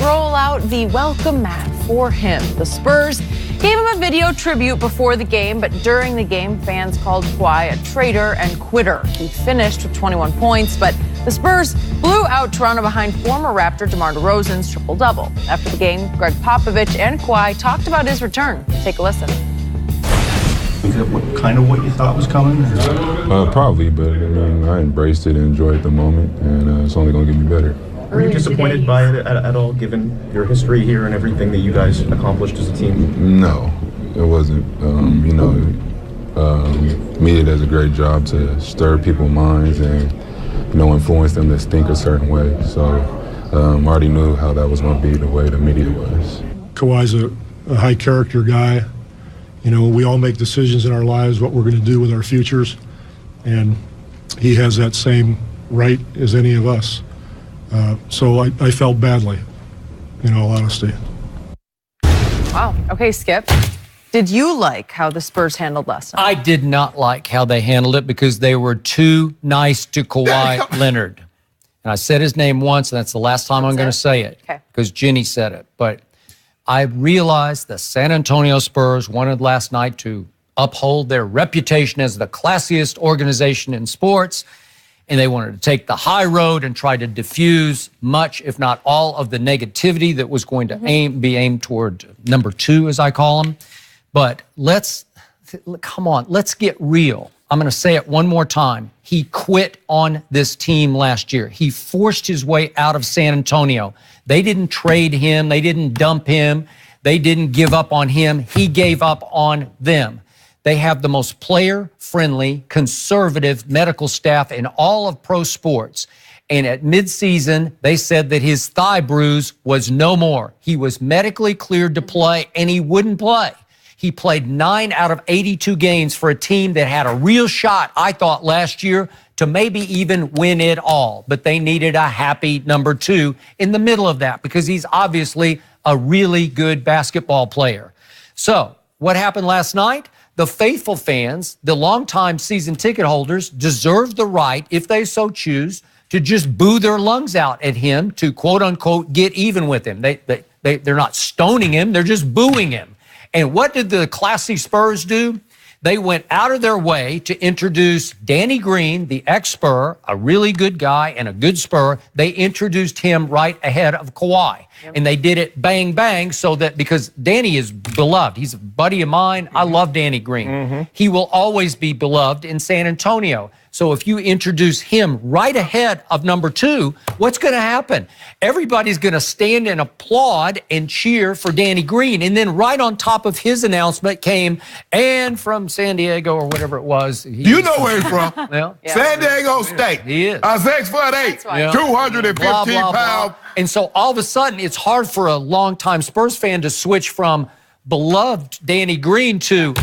roll out the welcome mat for him. The Spurs gave him a video tribute before the game, but during the game, fans called Kawhi a traitor and quitter. He finished with 21 points, but the Spurs blew out Toronto behind former Raptor DeRozan's triple-double. After the game, Greg Popovich and Kawhi talked about his return. Take a listen. Is it what you thought was coming? Probably, but I mean, I embraced it and enjoyed the moment, and it's only going to get me better. Were you disappointed by it at all, given your history here and everything that you guys accomplished as a team? No, it wasn't. Media does a great job to stir people's minds and, influence them to think a certain way. So I already knew how that was going to be the way the media was. Kawhi's a high character guy. We all make decisions in our lives, what we're going to do with our futures, and he has that same right as any of us. So I felt badly, in all honesty. Wow. Okay, Skip. Did you like how the Spurs handled last night? I did not like how they handled it because they were too nice to Kawhi Leonard. And I said his name once, and that's the last time I'm going to say it because Jenny said it. But I realized the San Antonio Spurs wanted last night to uphold their reputation as the classiest organization in sports, and they wanted to take the high road and try to diffuse much, if not all, of the negativity that was going to be aimed toward number two, as I call them. But come on, let's get real. I'm going to say it one more time. He quit on this team last year. He forced his way out of San Antonio. They didn't trade him. They didn't dump him. They didn't give up on him. He gave up on them. They have the most player-friendly, conservative medical staff in all of pro sports. And at midseason, they said that his thigh bruise was no more. He was medically cleared to play, and he wouldn't play. He played 9 out of 82 games for a team that had a real shot, I thought, last year to maybe even win it all. But they needed a happy number two in the middle of that because he's obviously a really good basketball player. So what happened last night? The faithful fans, the longtime season ticket holders, deserve the right, if they so choose, to just boo their lungs out at him to, quote unquote, get even with him. They're not stoning him, they're just booing him. And what did the classy Spurs do? They went out of their way to introduce Danny Green, the ex-Spur, a really good guy and a good Spur. They introduced him right ahead of Kawhi. And they did it bang, bang, so that because Danny is beloved. He's a buddy of mine. I love Danny Green. He will always be beloved in San Antonio. So if you introduce him right ahead of number two, what's going to happen? Everybody's going to stand and applaud and cheer for Danny Green. And then right on top of his announcement came, and from San Diego or whatever it was. You know where he's from. Well, San Diego State. He is. 6'8", 215 pounds. And so all of a sudden, it's hard for a longtime Spurs fan to switch from beloved Danny Green to,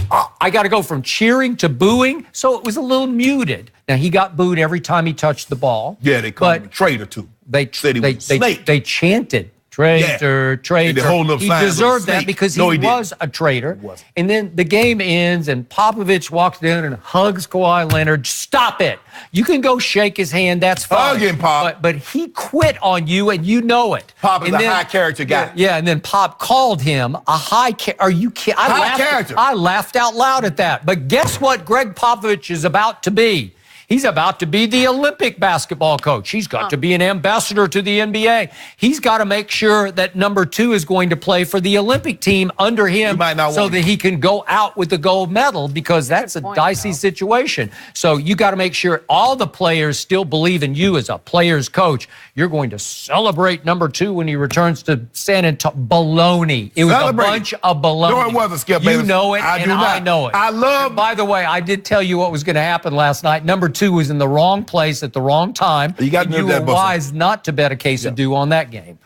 I got to go from cheering to booing. So it was a little muted. Now, he got booed every time he touched the ball. Yeah, they called him a traitor, too. They chanted, traitor, traitor. He deserved that because he was a traitor. And then the game ends, and Popovich walks in and hugs Kawhi Leonard. Stop it. You can go shake his hand. That's fine. Hug him, Pop. But he quit on you, and you know it. Pop is a high-character guy. Yeah, and then Pop called him a are you kidding? I laughed out loud at that. But guess what Greg Popovich is about to be? He's about to be the Olympic basketball coach. He's got to be an ambassador to the NBA. He's got to make sure that number two is going to play for the Olympic team under him so that he can go out with the gold medal because that's a dicey situation. So you got to make sure all the players still believe in you as a player's coach. You're going to celebrate number two when he returns to San Antonio. Baloney. It was a bunch of baloney. No, it wasn't, Skip. You know it, and I know it. And by the way, I did tell you what was going to happen last night. Number two was in the wrong place at the wrong time. You were wise not to bet a case of do on that game.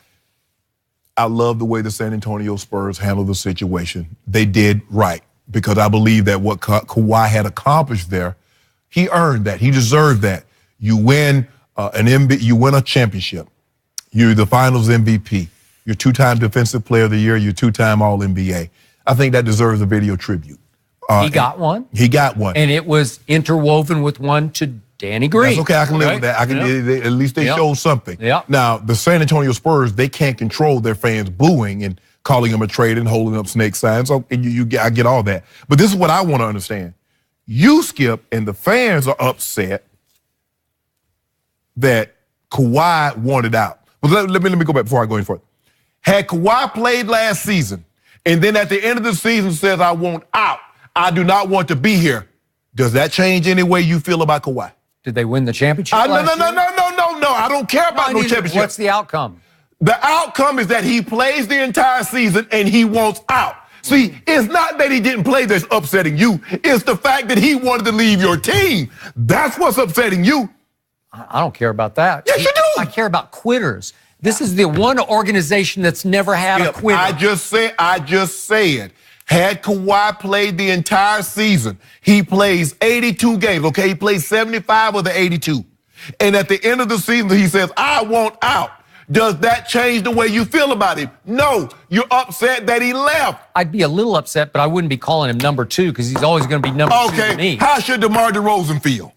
I love the way the San Antonio Spurs handled the situation. They did right because I believe that what Kawhi had accomplished there, he earned that. He deserved that. You win you win a championship. You're the Finals MVP. You're two-time Defensive Player of the Year. You're two-time All-NBA. I think that deserves a video tribute. He got one. He got one. And it was interwoven with one to Danny Green. That's okay. I can live with that. At least they showed something. Now, the San Antonio Spurs, they can't control their fans booing and calling them a traitor and holding up snake signs. So I get all that. But this is what I want to understand. You, Skip, and the fans are upset that Kawhi wanted out. But let me go back before I go any further. Had Kawhi played last season and then at the end of the season says, I want out, I do not want to be here, does that change any way you feel about Kawhi? Did they win the championship? No. I don't care about no championship. What's the outcome? The outcome is that he plays the entire season and he wants out. See, it's not that he didn't play that's upsetting you. It's the fact that he wanted to leave your team. That's what's upsetting you. I don't care about that. Yes, you do. I care about quitters. This is the one organization that's never had a quitter. I just said, had Kawhi played the entire season, he plays 82 games, okay? He plays 75 of the 82. And at the end of the season, he says, I want out. Does that change the way you feel about him? No, you're upset that he left. I'd be a little upset, but I wouldn't be calling him number 2 because he's always going to be number 2 to me. How should DeMar DeRozan feel?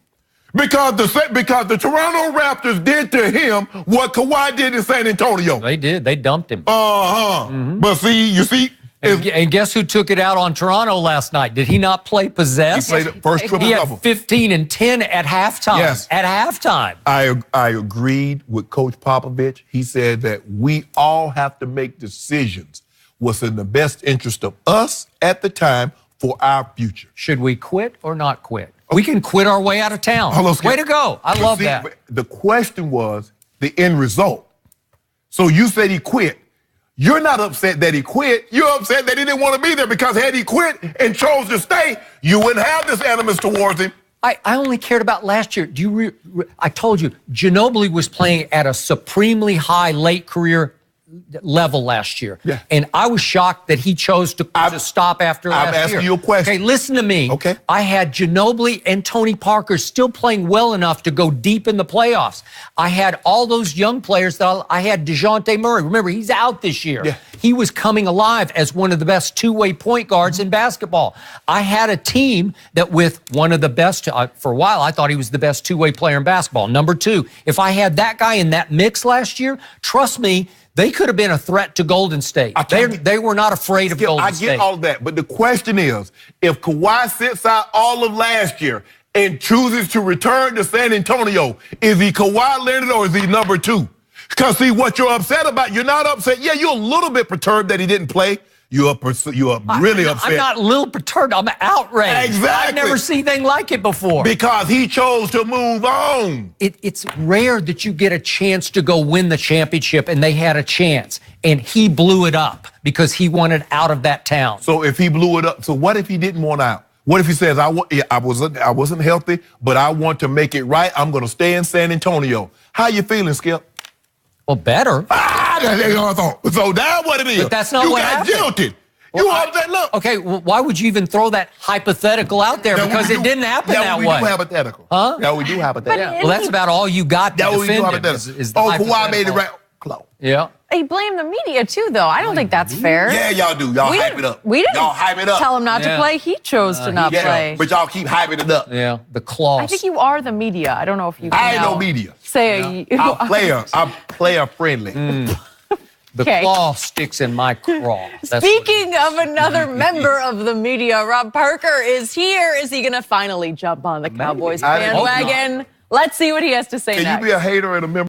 Because the Toronto Raptors did to him what Kawhi did in San Antonio. They did. They dumped him. But you see. And guess who took it out on Toronto last night? Did he not play possess? He played the first triple double. He had 15 and 10 at halftime. Yes. At halftime. I agreed with Coach Popovich. He said that we all have to make decisions what's in the best interest of us at the time for our future. Should we quit or not quit? We can quit our way out of town. Way to go. I love that. The question was the end result. So you said he quit. You're not upset that he quit. You're upset that he didn't want to be there because had he quit and chose to stay, you wouldn't have this animus towards him. I only cared about last year. I told you, Ginobili was playing at a supremely high late career level last year. Yeah. And I was shocked that he chose to stop after last year. I'm asking you a question. Okay, listen to me. Okay. I had Ginobili and Tony Parker still playing well enough to go deep in the playoffs. I had all those young players that I had DeJounte Murray. Remember, he's out this year. Yeah. He was coming alive as one of the best two-way point guards in basketball. I had a team that with one of the best, for a while, I thought he was the best two-way player in basketball. Number 2, if I had that guy in that mix last year, trust me, they could have been a threat to Golden State. They were not afraid of Golden State. I get all of that, but the question is, if Kawhi sits out all of last year and chooses to return to San Antonio, is he Kawhi Leonard or is he number 2? Because see, what you're upset about, you're not upset. Yeah, you're a little bit perturbed that he didn't play. You're really upset. I'm not a little perturbed. I'm outraged. Exactly. I've never seen anything like it before. Because he chose to move on. It's rare that you get a chance to go win the championship, and they had a chance, and he blew it up because he wanted out of that town. So if he blew it up, so what if he didn't want out? What if he says, I wasn't healthy, but I want to make it right. I'm going to stay in San Antonio. How you feeling, Skip? Well, better. So that's what it is. But that's not what happened. You got jilted. Look. Okay, well, why would you even throw that hypothetical out there? Because it didn't happen that way. We do hypothetical. Huh? Yeah, we do hypothetical. Well, that's about all you got to defend him is the Kawhi made it right. Close. Yeah. He blamed the media, too, though. I don't think that's fair. Yeah, y'all do. Y'all hype it up. We didn't y'all hype it up. tell him not to play. He chose to not play. But y'all keep hyping it up. Yeah, the claws. I think you are the media. I don't know if you can I ain't no media. I'm player friendly. The claw sticks in my craw. Speaking of another member of the media, Rob Parker is here. Is he going to finally jump on the Cowboys bandwagon? Let's see what he has to say next. Can you be a hater and a member?